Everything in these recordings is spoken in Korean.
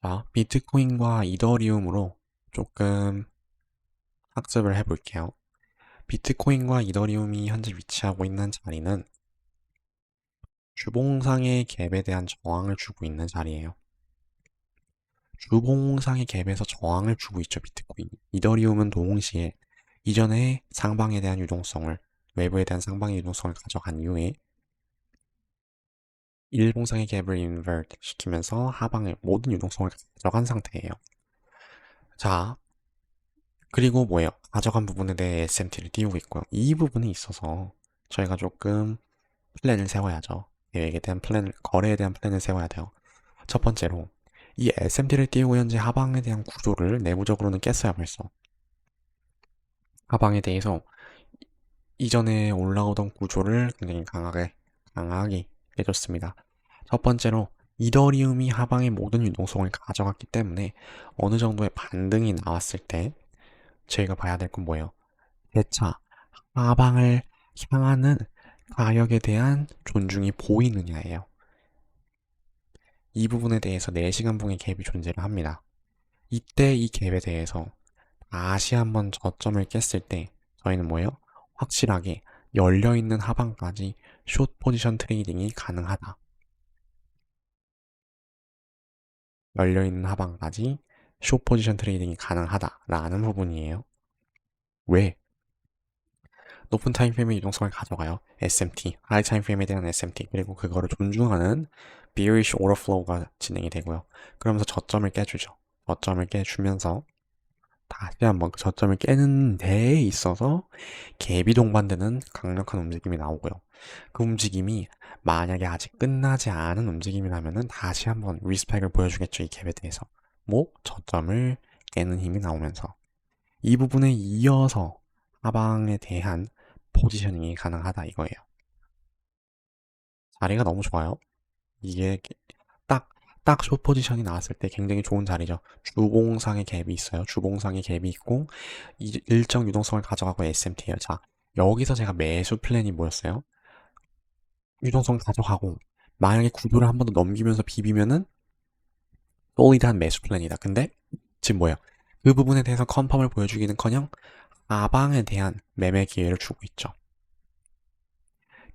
자, 비트코인과 이더리움으로 조금 학습을 해볼게요. 비트코인과 이더리움이 현재 위치하고 있는 자리는 주봉상의 갭에 대한 저항을 주고 있는 자리예요. 주봉상의 갭에서 저항을 주고 있죠, 비트코인이. 이더리움은 동시에 이전에 상방에 대한 유동성을, 외부에 대한 상방의 유동성을 가져간 이후에 일봉상의 갭을 인버트 시키면서 하방의 모든 유동성을 가져간 상태예요. 자, 그리고 뭐예요? 가져간 부분에 대해 SMT를 띄우고 있고요. 이 부분에 있어서 저희가 조금 플랜을 세워야죠. 계획에 대한 플랜을, 거래에 대한 플랜을 세워야 돼요. 첫 번째로, 이 SMT를 띄우고 현재 하방에 대한 구조를 내부적으로는 깼어요, 벌써. 하방에 대해서 이전에 올라오던 구조를 굉장히 강하게 해줬습니다. 첫 번째로, 이더리움이 하방의 모든 유동성을 가져갔기 때문에 어느 정도의 반등이 나왔을 때 저희가 봐야 될 건 뭐예요? 대차, 하방을 향하는 가격에 대한 존중이 보이느냐예요. 이 부분에 대해서 4시간 봉의 갭이 존재를 합니다. 이때 이 갭에 대해서 다시 한번 저점을 깼을 때 저희는 뭐예요? 확실하게 열려있는 하방까지 숏 포지션 트레이딩이 가능하다. 열려있는 하방까지 숏 포지션 트레이딩이 가능하다라는 부분이에요. 왜? 높은 타임프레임의 유동성을 가져가요. SMT, 하이 타임프레임에 대한 SMT, 그리고 그거를 존중하는 bearish order flow가 진행이 되고요. 그러면서 저점을 깨주죠. 저점을 깨주면서 다시 한번 그 저점을 깨는 데에 있어서 갭이 동반되는 강력한 움직임이 나오고요. 그 움직임이 만약에 아직 끝나지 않은 움직임이라면은 다시 한번 리스펙을 보여주겠죠. 이 갭에 대해서. 뭐 저점을 깨는 힘이 나오면서 이 부분에 이어서 하방에 대한 포지셔닝이 가능하다 이거예요. 자리가 너무 좋아요. 이게 딱, 숏 포지션이 나왔을 때 굉장히 좋은 자리죠. 주봉상의 갭이 있어요. 주봉상의 갭이 있고, 일정 유동성을 가져가고 SMT예요. 자, 여기서 제가 매수 플랜이 뭐였어요? 유동성 가져가고, 만약에 구도를 한 번 더 넘기면서 비비면은, 솔리드한 매수 플랜이다. 근데, 지금 뭐예요? 그 부분에 대해서 컨펌을 보여주기는 커녕, 하방에 대한 매매 기회를 주고 있죠.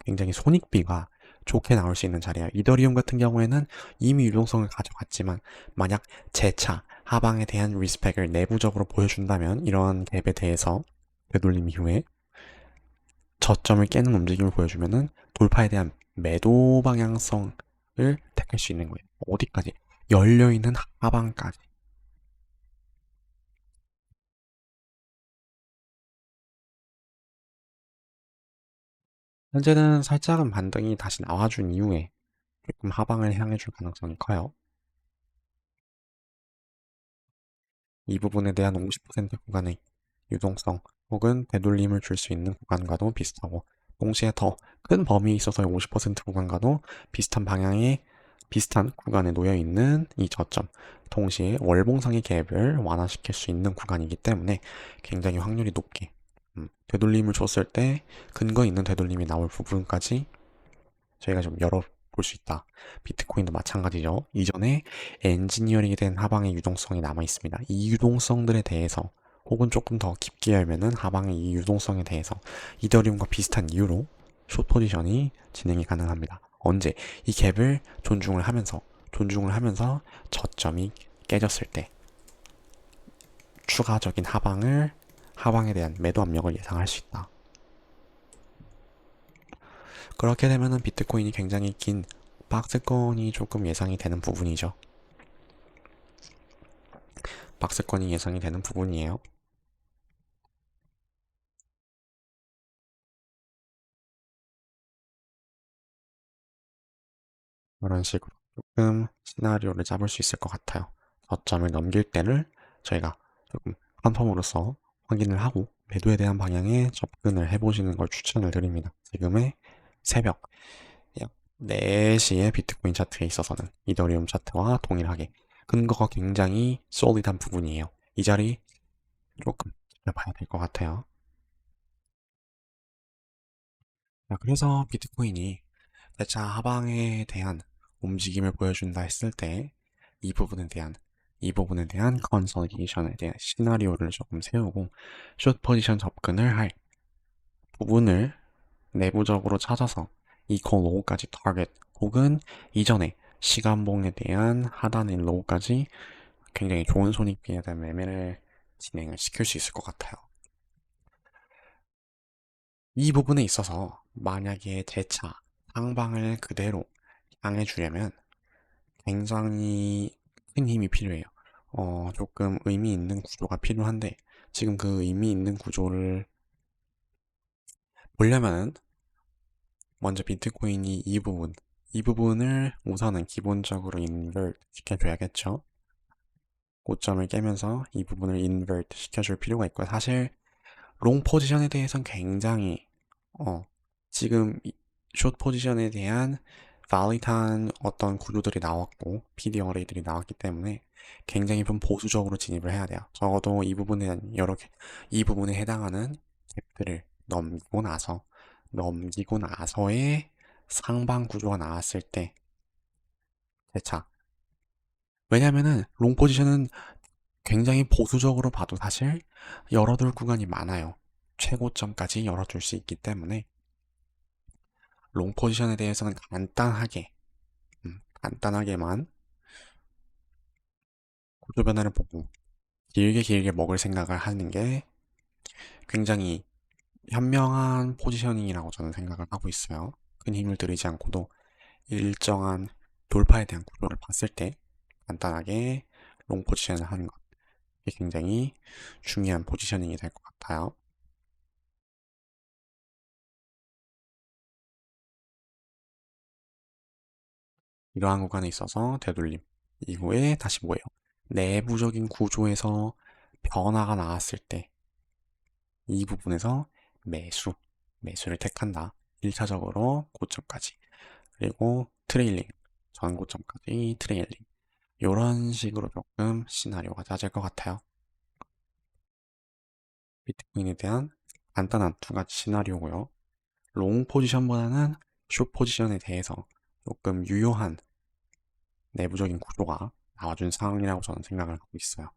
굉장히 손익비가 좋게 나올 수 있는 자리예요. 이더리움 같은 경우에는 이미 유동성을 가져갔지만 만약 재차 하방에 대한 리스펙을 내부적으로 보여준다면 이러한 갭에 대해서 되돌림 이후에 저점을 깨는 움직임을 보여주면은 돌파에 대한 매도 방향성을 택할 수 있는 거예요. 어디까지? 열려있는 하방까지. 현재는 살짝은 반등이 다시 나와준 이후에 조금 하방을 향해 줄 가능성이 커요. 이 부분에 대한 50% 구간의 유동성 혹은 되돌림을 줄 수 있는 구간과도 비슷하고 동시에 더 큰 범위에 있어서의 50% 구간과도 비슷한 방향의 비슷한 구간에 놓여 있는 이 저점 동시에 월봉상의 갭을 완화시킬 수 있는 구간이기 때문에 굉장히 확률이 높게 되돌림을 줬을 때 근거 있는 되돌림이 나올 부분까지 저희가 좀 열어볼 수 있다. 비트코인도 마찬가지죠. 이전에 엔지니어링이 된 하방의 유동성이 남아 있습니다. 이 유동성들에 대해서 혹은 조금 더 깊게 열면은 하방의 이 유동성에 대해서 이더리움과 비슷한 이유로 숏 포지션이 진행이 가능합니다. 언제 이 갭을 존중을 하면서 저점이 깨졌을 때 추가적인 하방에 대한 매도 압력을 예상할 수 있다. 그렇게 되면은 비트코인이 굉장히 긴 박스권이 조금 예상이 되는 부분이죠. 박스권이 예상이 되는 부분이에요. 이런 식으로 조금 시나리오를 잡을 수 있을 것 같아요. 저점을 넘길 때를 저희가 조금 컨펌으로서 확인을 하고 매도에 대한 방향에 접근을 해보시는 걸 추천을 드립니다. 지금의 새벽 약 4시에 비트코인 차트에 있어서는 이더리움 차트와 동일하게 근거가 굉장히 솔리드한 부분이에요. 이 자리 조금 봐야 될 것 같아요. 자, 그래서 비트코인이 대차 하방에 대한 움직임을 보여준다 했을 때 이 부분에 대한 이 부분에 대한 컨설테이션에 대한 시나리오를 조금 세우고 숏 포지션 접근을 할 부분을 내부적으로 찾아서 이퀄 로우까지 타겟 혹은 이전에 시간봉에 대한 하단인 로우까지 굉장히 좋은 손익비에 대한 매매를 진행을 시킬 수 있을 것 같아요. 이 부분에 있어서 만약에 재차 상방을 그대로 향해 주려면 굉장히 큰 힘이 필요해요. 조금 의미 있는 구조가 필요한데 지금 그 의미 있는 구조를 보려면은 먼저 비트코인이 이 부분을 우선은 기본적으로 인버트 시켜줘야겠죠. 고점을 깨면서 이 부분을 인버트 시켜줄 필요가 있고요. 사실 롱 포지션에 대해서는 굉장히 지금 숏 포지션에 대한 발리탄 어떤 구조들이 나왔고 PD 어레이들이 나왔기 때문에 굉장히 좀 보수적으로 진입을 해야 돼요. 적어도 이 부분에 대한 이 부분에 해당하는 갭들을 넘기고 나서의 상방 구조가 나왔을 때 대차. 왜냐면은 롱 포지션은 굉장히 보수적으로 봐도 사실 열어둘 구간이 많아요. 최고점까지 열어둘 수 있기 때문에 롱 포지션에 대해서는 간단하게만 구조 변화를 보고 길게 먹을 생각을 하는 게 굉장히 현명한 포지셔닝이라고 저는 생각을 하고 있어요. 큰 힘을 들이지 않고도 일정한 돌파에 대한 구조를 봤을 때 간단하게 롱 포지션을 하는 것. 이게 굉장히 중요한 포지셔닝이 될 것 같아요. 이러한 구간에 있어서 되돌림. 이후에 다시 뭐예요? 내부적인 구조에서 변화가 나왔을 때 이 부분에서 매수를 택한다. 1차적으로 고점까지. 그리고 트레일링, 전고점까지 트레일링. 이런 식으로 조금 시나리오가 짜질 것 같아요. 비트코인에 대한 간단한 두 가지 시나리오고요. 롱 포지션보다는 숏 포지션에 대해서 조금 유효한 내부적인 구조가 나와준 상황이라고 저는 생각을 하고 있어요.